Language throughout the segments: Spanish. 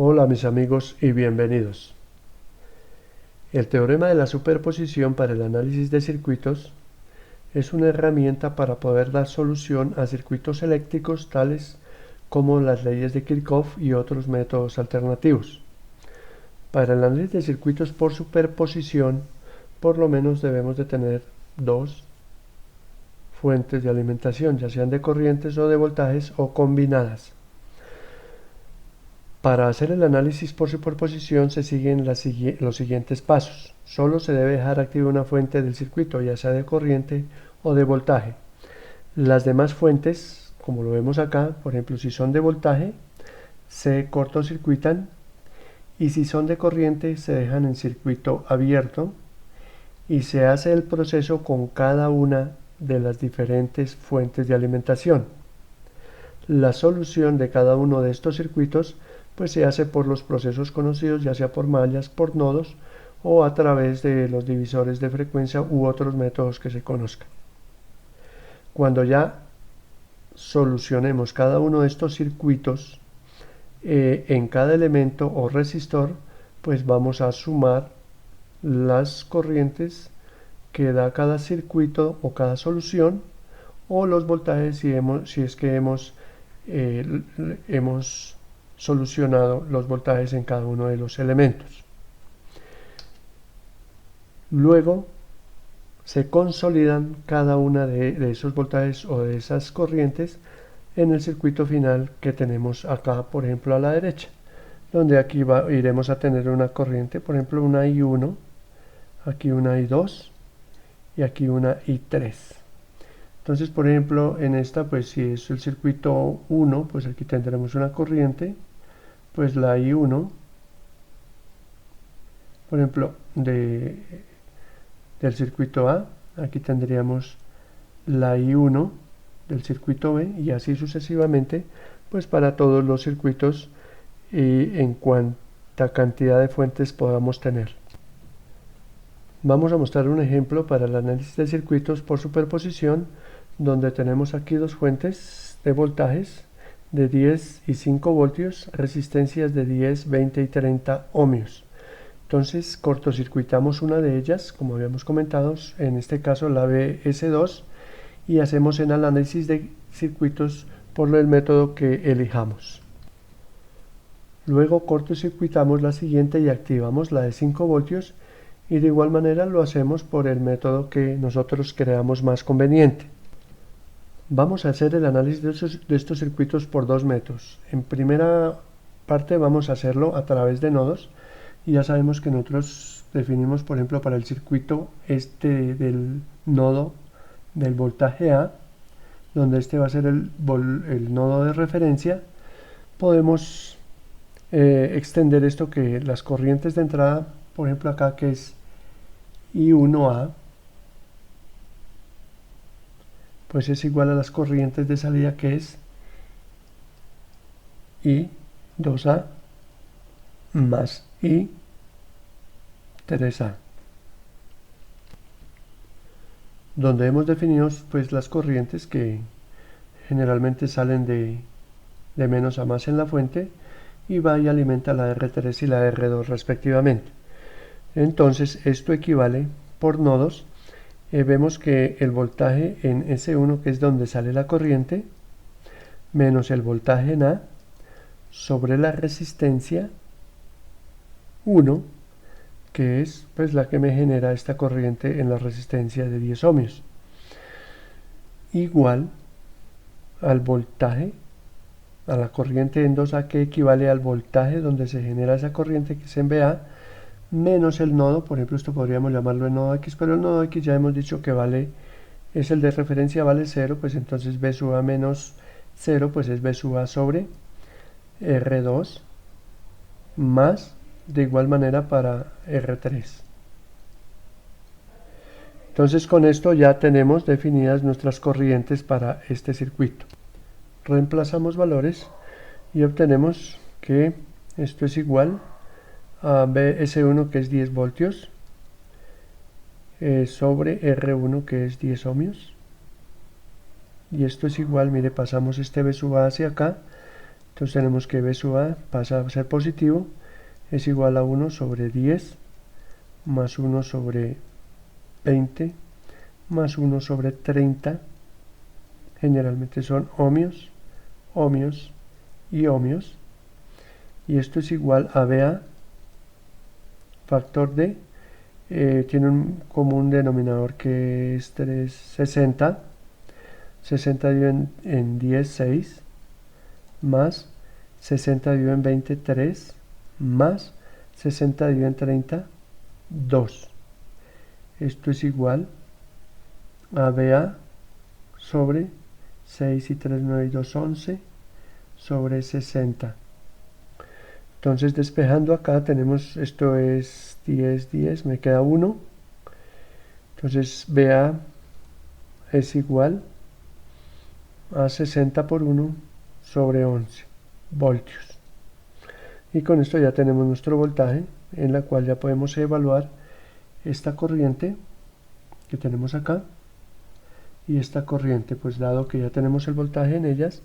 Hola mis amigos y bienvenidos. El teorema de la superposición para el análisis de circuitos es una herramienta para poder dar solución a circuitos eléctricos tales como las leyes de Kirchhoff y otros métodos alternativos. Para el análisis de circuitos por superposición, por lo menos debemos de tener dos fuentes de alimentación, ya sean de corrientes o de voltajes o combinadas. Para hacer el análisis por superposición se siguen los siguientes pasos. Solo se debe dejar activa una fuente del circuito, ya sea de corriente o de voltaje. Las demás fuentes, como lo vemos acá, por ejemplo, si son de voltaje, se cortocircuitan, y si son de corriente, se dejan en circuito abierto, y se hace el proceso con cada una de las diferentes fuentes de alimentación. La solución de cada uno de estos circuitos pues se hace por los procesos conocidos, ya sea por mallas, por nodos o a través de los divisores de frecuencia u otros métodos que se conozcan. Cuando ya solucionemos cada uno de estos circuitos en cada elemento o resistor, pues vamos a sumar las corrientes que da cada circuito o cada solución, o los voltajes si es que hemos solucionado los voltajes en cada uno de los elementos. Luego se consolidan cada una de esos voltajes o de esas corrientes en el circuito final que tenemos acá, por ejemplo, a la derecha, donde aquí iremos a tener una corriente, por ejemplo, una I1, aquí una I2 y aquí una I3. Entonces, por ejemplo, en esta, pues si es el circuito 1, pues aquí tendremos una corriente, pues la I1, por ejemplo, del circuito A, aquí tendríamos la I1 del circuito B, y así sucesivamente, pues para todos los circuitos y en cuanta cantidad de fuentes podamos tener. Vamos a mostrar un ejemplo para el análisis de circuitos por superposición, donde tenemos aquí dos fuentes de voltajes de 10 y 5 voltios, resistencias de 10, 20 y 30 ohmios. Entonces cortocircuitamos una de ellas, como habíamos comentado, en este caso la BS2, y hacemos el análisis de circuitos por el método que elijamos. Luego cortocircuitamos la siguiente y activamos la de 5 voltios, y de igual manera lo hacemos por el método que nosotros creamos más conveniente. Vamos a hacer el análisis de estos circuitos por dos métodos. En primera parte vamos a hacerlo a través de nodos, y ya sabemos que nosotros definimos, por ejemplo, para el circuito del nodo del voltaje A, donde este va a ser el nodo de referencia. Podemos extender esto, que las corrientes de entrada, por ejemplo acá, que es I1A, pues es igual a las corrientes de salida, que es I2A más I3A, donde hemos definido pues las corrientes que generalmente salen de menos a más en la fuente, y va y alimenta la R3 y la R2 respectivamente. Entonces esto equivale por nodos. Vemos que el voltaje en S1, que es donde sale la corriente, menos el voltaje en A sobre la resistencia 1, que es pues la que me genera esta corriente en la resistencia de 10 ohmios, igual al voltaje, a la corriente en 2A, que equivale al voltaje donde se genera esa corriente, que es en BA, menos el nodo. Por ejemplo, esto podríamos llamarlo el nodo X, pero el nodo X ya hemos dicho que es el de referencia, vale 0, pues entonces B sub A menos 0, pues es B sub A sobre R2, más de igual manera para R3. Entonces con esto ya tenemos definidas nuestras corrientes para este circuito. Reemplazamos valores y obtenemos que esto es igual a BS1, que es 10 voltios, sobre R1, que es 10 ohmios, y esto es igual, mire, pasamos este B sub A hacia acá, Entonces tenemos que B sub A pasa a ser positivo, es igual a 1 sobre 10 más 1 sobre 20 más 1 sobre 30, generalmente son ohmios, ohmios y ohmios, y esto es igual a BA, factor de, tiene un común denominador que es 60, 60 dividido en 10, 6, más 60 dividido en 20, 3, más 60 dividido en 30, 2. Esto es igual a BA sobre 6 y 3, 9 y 2, 11 sobre 60. Entonces despejando acá tenemos, esto es 10, 10, me queda 1. Entonces BA es igual a 60 por 1 sobre 11 voltios. Y con esto ya tenemos nuestro voltaje, en la cual ya podemos evaluar esta corriente que tenemos acá y esta corriente, pues dado que ya tenemos el voltaje en ellas,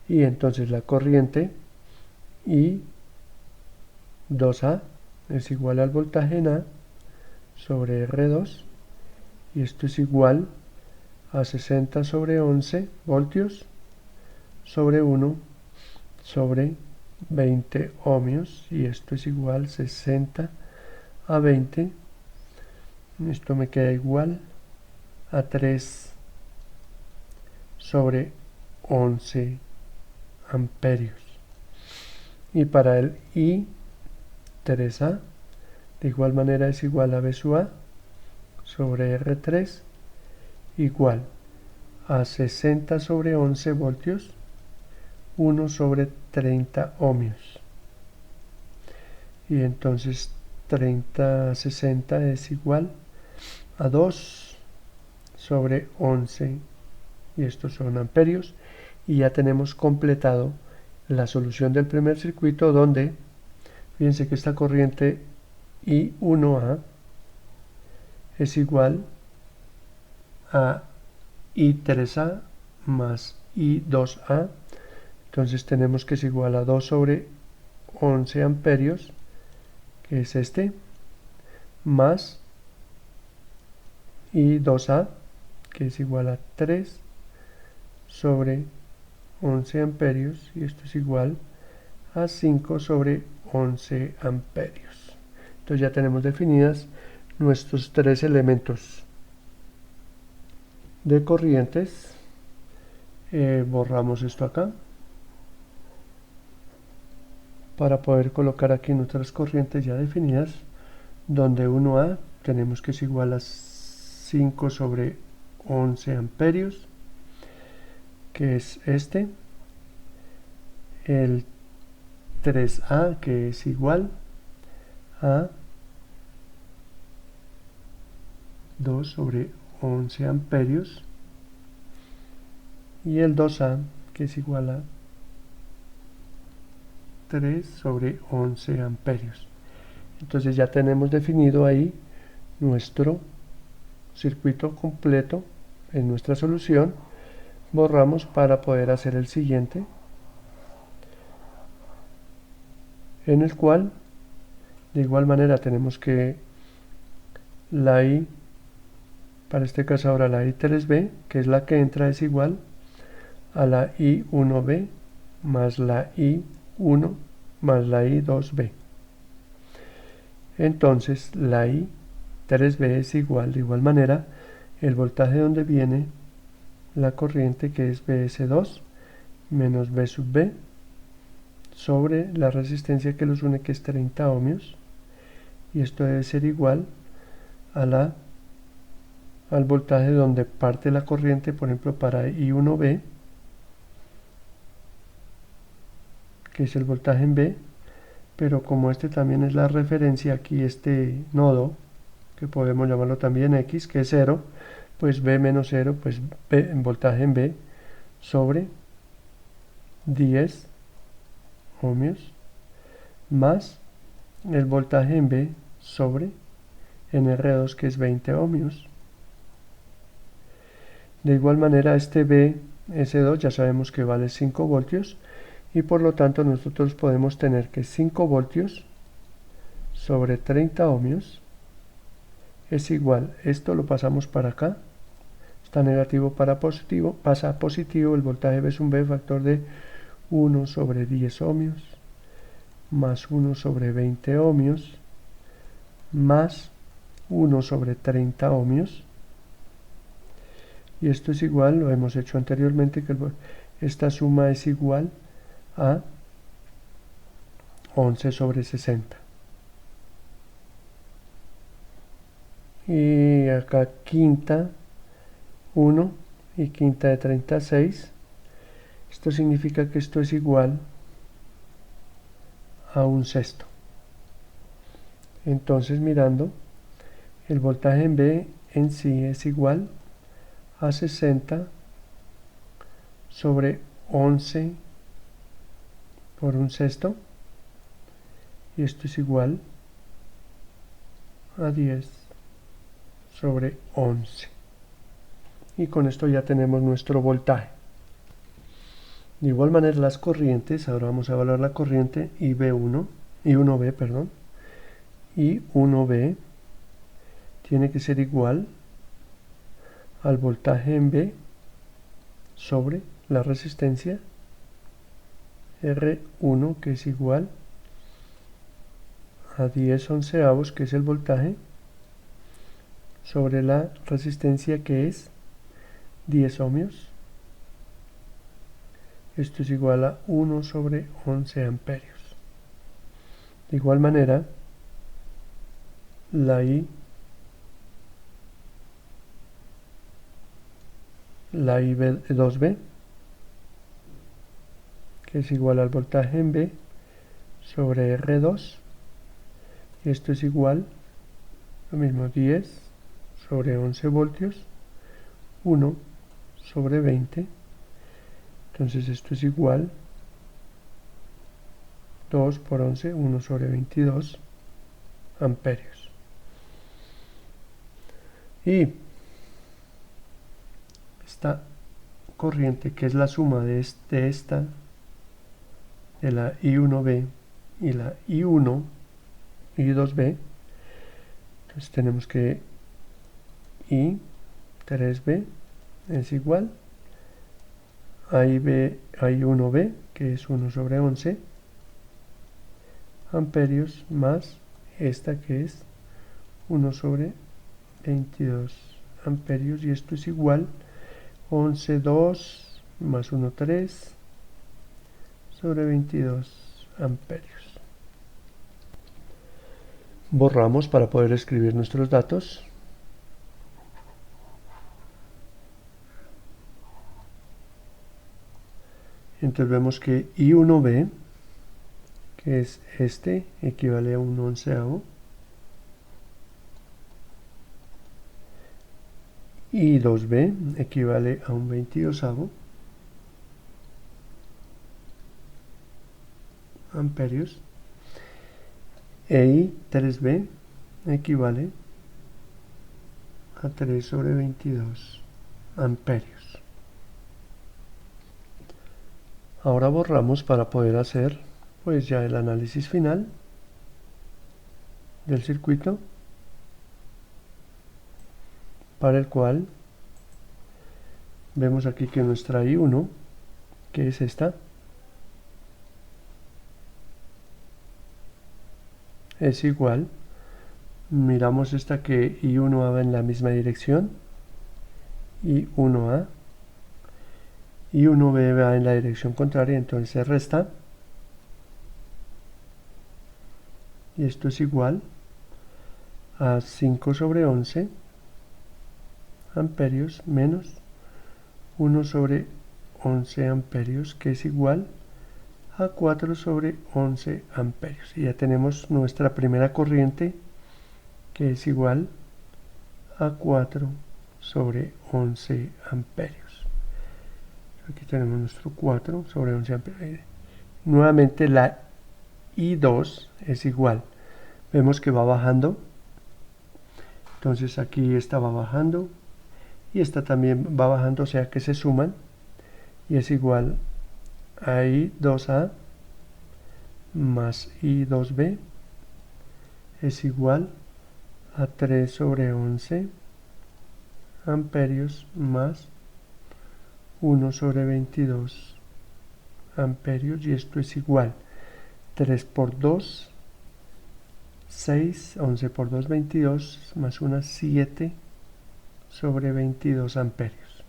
y entonces la corriente I 2A es igual al voltaje en A sobre R2, y esto es igual a 60 sobre 11 voltios sobre 1 sobre 20 ohmios, y esto es igual 60 a 20, esto me queda igual a 3 sobre 11 amperios. Y para el I 3A de igual manera es igual a B sub A sobre R3 igual a 60 sobre 11 voltios 1 sobre 30 ohmios, y entonces 30 a 60 es igual a 2 sobre 11, y estos son amperios, y ya tenemos completado la solución del primer circuito, donde fíjense que esta corriente I1A es igual a I3A más I2A, entonces tenemos que es igual a 2 sobre 11 amperios, que es este, más I2A, que es igual a 3 sobre 11 amperios, y esto es igual a 5 sobre 11 amperios. Entonces ya tenemos definidas nuestros tres elementos de corrientes. Borramos esto acá para poder colocar aquí nuestras corrientes ya definidas, donde 1A tenemos que es igual a 5 sobre 11 amperios, que es este, el 3A que es igual a 2 sobre 11 amperios, y el 2A que es igual a 3 sobre 11 amperios. Entonces ya tenemos definido ahí nuestro circuito completo en nuestra solución. Borramos para poder hacer el siguiente, en el cual de igual manera tenemos que la I, para este caso ahora la I3B, que es la que entra, es igual a la I1B más la I1 más la I2B. Entonces la I3B es igual, de igual manera, el voltaje donde viene la corriente, que es BS2 menos B sub B, sobre la resistencia que los une, que es 30 ohmios, y esto debe ser igual a al voltaje donde parte la corriente, por ejemplo para I1B, que es el voltaje en B, pero como este también es la referencia aquí, este nodo, que podemos llamarlo también X, que es 0, pues B menos 0, pues B, voltaje en B, sobre 10 ohmios, más el voltaje en B sobre en R2, que es 20 ohmios. De igual manera este BS2 ya sabemos que vale 5 voltios, y por lo tanto nosotros podemos tener que 5 voltios sobre 30 ohmios es igual, esto lo pasamos para acá, está negativo para positivo, pasa a positivo, el voltaje V sub V factor de 1 sobre 10 ohmios más 1 sobre 20 ohmios más 1 sobre 30 ohmios, y esto es igual, lo hemos hecho anteriormente, que esta suma es igual a 11 sobre 60. Y acá quinta 1 y quinta de 36. Esto significa que esto es igual a un sexto. Entonces, mirando, el voltaje en B en sí es igual a 60 sobre 11 por un sexto, y esto es igual a 10 sobre 11. Y con esto ya tenemos nuestro voltaje. De igual manera las corrientes, ahora vamos a evaluar la corriente I1B, perdón, I1B tiene que ser igual al voltaje en B sobre la resistencia R1, que es igual a 10 onceavos, que es el voltaje, sobre la resistencia, que es 10 ohmios. Esto es igual a 1 sobre 11 amperios. De igual manera, la I2B, que es igual al voltaje en B sobre R2, y esto es igual, lo mismo, 10 sobre 11 voltios, 1 sobre 20, entonces esto es igual 2 por 11, 1 sobre 22 amperios. Y esta corriente, que es la suma de la I1B y la I2B, entonces tenemos que I3B es igual a I1B, que es 1 sobre 11 amperios, más esta, que es 1 sobre 22 amperios, y esto es igual 11,2 más 1,3 sobre 22 amperios. Borramos para poder escribir nuestros datos. Entonces vemos que I1B, que es este, equivale a un onceavo. I2B equivale a un 22avo amperios. E I3B equivale a 3 sobre 22 amperios. Ahora borramos para poder hacer pues ya el análisis final del circuito, para el cual vemos aquí que nuestra I1, que es esta, es igual, miramos esta, que I1A va en la misma dirección, I1A, I1B va en la dirección contraria, entonces se resta, y esto es igual a 5 sobre 11 amperios menos 1 sobre 11 amperios, que es igual a 4 sobre 11 amperios. Y ya tenemos nuestra primera corriente, que es igual a 4 sobre 11 amperios. Aquí tenemos nuestro 4 sobre 11 amperios. Nuevamente la I2 es igual. Vemos que va bajando. Entonces aquí esta va bajando y esta también va bajando, o sea que se suman, y es igual I2A más I2B es igual a 3 sobre 11 amperios más 1 sobre 22 amperios, y esto es igual 3 por 2, 6, 11 por 2, 22, más 1, 7 sobre 22 amperios.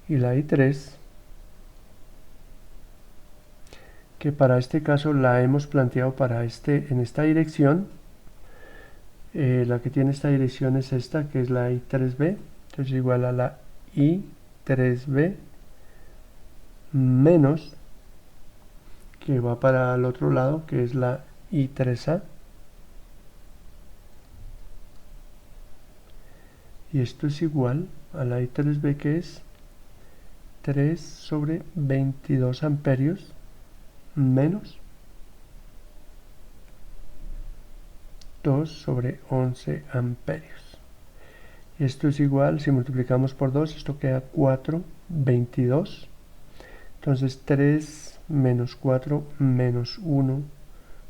Y la I3, que para este caso la hemos planteado en esta dirección, la que tiene esta dirección es esta, que es la I3B, entonces igual a la I3B menos, que va para el otro lado, que es la I3A, y esto es igual a la I3B, que es 3 sobre 22 amperios menos 2 sobre 11 amperios. Esto es igual, si multiplicamos por 2, esto queda 4, 22. Entonces 3 menos 4 menos 1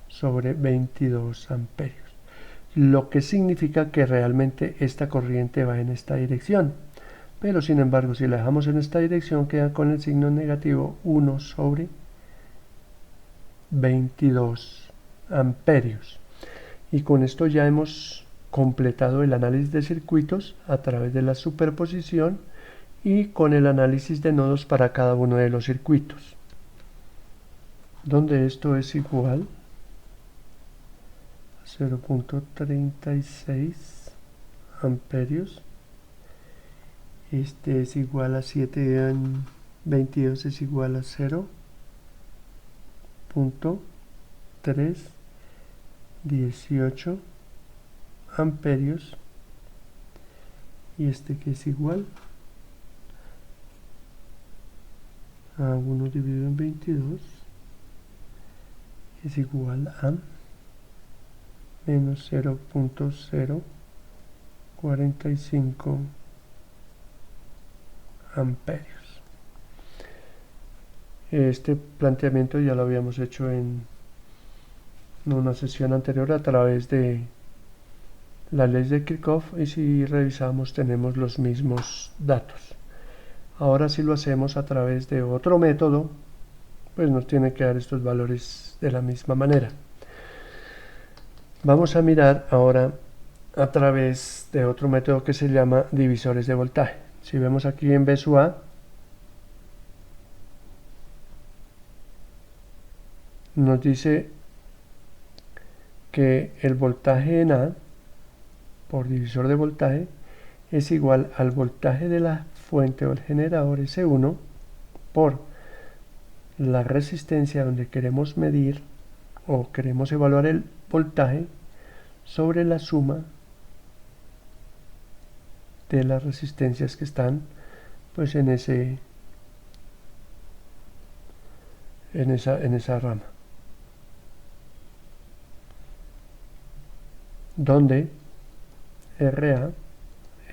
sobre 22 amperios. Lo que significa que realmente esta corriente va en esta dirección. Pero sin embargo, si la dejamos en esta dirección, queda con el signo negativo 1 sobre 22 amperios. Y con esto ya hemos completado el análisis de circuitos a través de la superposición y con el análisis de nodos para cada uno de los circuitos, donde esto es igual a 0.36 amperios, este es igual a 7 en 22 es igual a 0.318 amperios, y este que es igual a 1 dividido en 22 es igual a menos 0.045 amperios. Este planteamiento ya lo habíamos hecho en una sesión anterior a través de la ley de Kirchhoff, y si revisamos tenemos los mismos datos. Ahora si lo hacemos a través de otro método, pues nos tiene que dar estos valores de la misma manera. Vamos a mirar ahora a través de otro método que se llama divisores de voltaje. Si vemos aquí en B sub A, nos dice que el voltaje en A por divisor de voltaje es igual al voltaje de la fuente o el generador S1 por la resistencia donde queremos medir o queremos evaluar el voltaje sobre la suma de las resistencias que están pues en esa rama, donde RA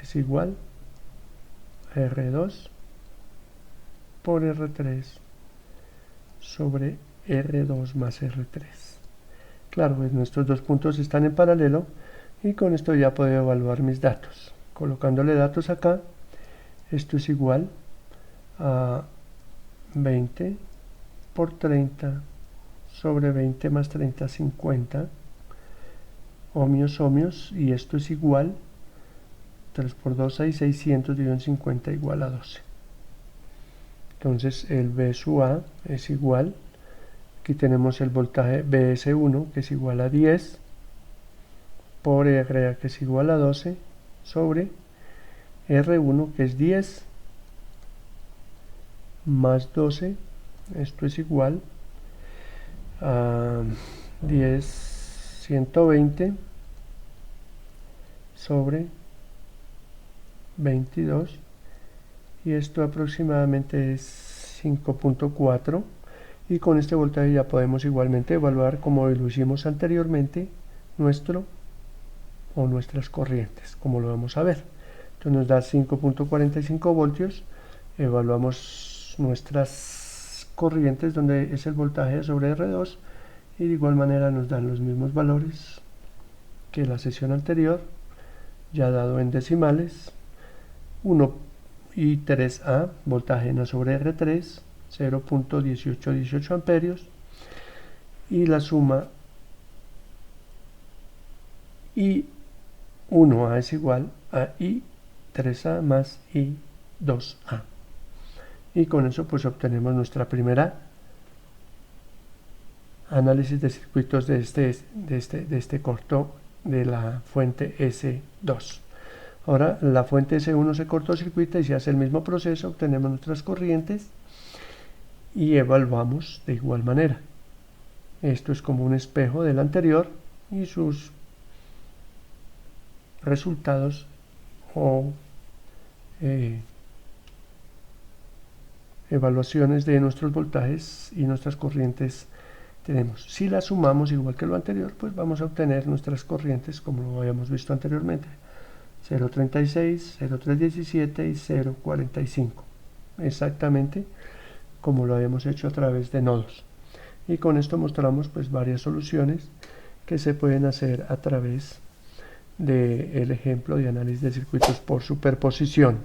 es igual a R2 por R3 sobre R2 más R3. Claro, pues nuestros dos puntos están en paralelo, y con esto ya puedo evaluar mis datos. Colocándole datos acá, esto es igual a 20 por 30 sobre 20 más 30, 50 ohmios, y esto es igual 3 por 2, 6, 600 dividido en 50 igual a 12. Entonces el B sub A es igual, aquí tenemos el voltaje BS1 que es igual a 10 por RA que es igual a 12 sobre R1 que es 10 más 12, esto es igual a 10, 120 sobre 22, y esto aproximadamente es 5.4, y con este voltaje ya podemos igualmente evaluar, como lo hicimos anteriormente, nuestras corrientes, como lo vamos a ver. Entonces nos da 5.45 voltios, evaluamos nuestras corrientes donde es el voltaje sobre R2 y de igual manera nos dan los mismos valores que la sesión anterior, ya dado en decimales. 1 y 3A, voltaje N sobre R3, 0.1818 amperios, y la suma I1A es igual a I3A más I2A. Y con eso pues obtenemos nuestra primera análisis de circuitos de este corto de la fuente S2. Ahora la fuente S1 se cortocircuita y se hace el mismo proceso, obtenemos nuestras corrientes y evaluamos de igual manera. Esto es como un espejo del anterior y sus resultados o evaluaciones de nuestros voltajes y nuestras corrientes tenemos. Si las sumamos igual que lo anterior, pues vamos a obtener nuestras corrientes como lo habíamos visto anteriormente: 0.36, 0.317 y 0.45, exactamente como lo habíamos hecho a través de nodos. Y con esto mostramos pues varias soluciones que se pueden hacer a través del ejemplo de análisis de circuitos por superposición.